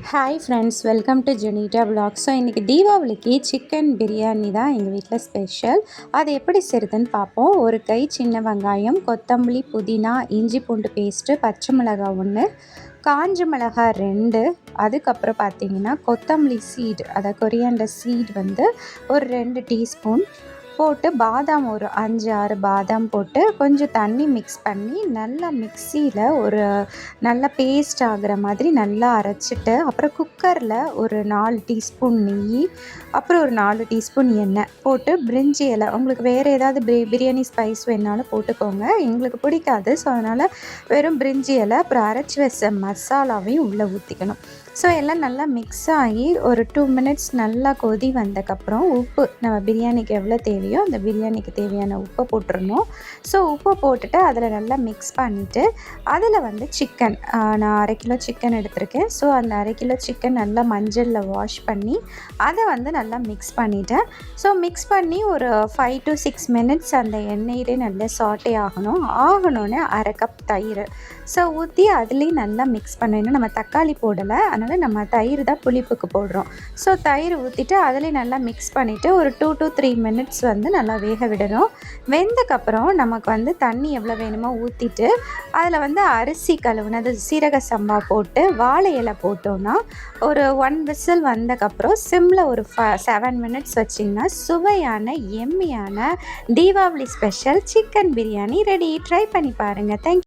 Hi friends, welcome to Jenita vlog. So இன்றைக்கி தீபாவளிக்கு chicken biryani தான் எங்கள் வீட்டில் ஸ்பெஷல். அது எப்படி செய்கிறதுன்னு பார்ப்போம். ஒரு கை சின்ன வெங்காயம், கொத்தமல்லி, புதினா, இஞ்சி பூண்டு பேஸ்ட்டு, பச்சை மிளகாய் 1, காஞ்ச மிளகாய் 2, அதுக்கப்புறம் பார்த்திங்கன்னா கொத்தமல்லி சீடு, அதாவது கொரியாண்டர் சீட் வந்து ஒரு 2 டீஸ்பூன் போட்டு, பாதாம் ஒரு 5 6 பாதாம் போட்டு கொஞ்சம் தண்ணி மிக்ஸ் பண்ணி நல்லா மிக்சியில் ஒரு நல்லா பேஸ்ட் ஆகிற மாதிரி நல்லா அரைச்சிட்டு, அப்புறம் குக்கரில் ஒரு 4 டீஸ்பூன் நெய், அப்புறம் ஒரு 4 டீஸ்பூன் எண்ணெய் போட்டு பிரிஞ்சி இலை, உங்களுக்கு வேறு ஏதாவது பிரியாணி ஸ்பைஸ் வேணாலும் போட்டுக்கோங்க. எங்களுக்கு பிடிக்காது, ஸோ அதனால் வெறும் பிரிஞ்சி இலை அப்புறம் அரைச்சி வச்ச மசாலாவையும் உள்ளே ஊற்றிக்கணும். ஸோ எல்லாம் நல்லா மிக்ஸ் ஆகி ஒரு 2 மினிட்ஸ் நல்லா கொதி வந்தக்கப்புறம் உப்பு, நம்ம பிரியாணிக்கு எவ்வளோ தேவையோ அந்த பிரியாணிக்கு தேவையான உப்பை போட்டுடணும். ஸோ உப்பை போட்டுட்டு அதில் நல்லா மிக்ஸ் பண்ணிவிட்டு அதில் வந்து சிக்கன், நான் 1/2 கிலோ சிக்கன் எடுத்திருக்கேன். ஸோ அந்த 1/2 கிலோ சிக்கன் நல்லா மஞ்சளில் வாஷ் பண்ணி அதை வந்து நல்லா மிக்ஸ் பண்ணிவிட்டேன். ஸோ மிக்ஸ் பண்ணி ஒரு 5 to 6 மினிட்ஸ் அந்த எண்ணெயிலே நல்லா சாட்டே ஆகணுன்னே 1/2 கப் தயிர் ஸோ ஊற்றி அதுலேயும் நல்லா மிக்ஸ் பண்ணணும். நம்ம தக்காளி போடலை, அதனால் நம்ம தயிர் தான் புளிப்புக்கு போடுறோம். ஸோ தயிர் ஊற்றிட்டு அதுலேயும் நல்லா மிக்ஸ் பண்ணிவிட்டு ஒரு 2 to 3 மினிட்ஸ் வந்து நல்லா வேக விடணும். வெந்தக்கப்புறம் நமக்கு வந்து தண்ணி எவ்வளோ வேணுமோ ஊற்றிட்டு அதில் வந்து அரிசி கழுவுனது சீரக சம்பா போட்டு வாழை இலை போட்டோன்னா ஒரு 1 விசில் வந்தக்கப்புறம் சிம்மில் ஒரு 7 மினிட்ஸ் வச்சிங்கன்னா சுவையான எம்மியான Deepavali special chicken biryani ready. Try பண்ணி பாருங்கள். தேங்க்யூ.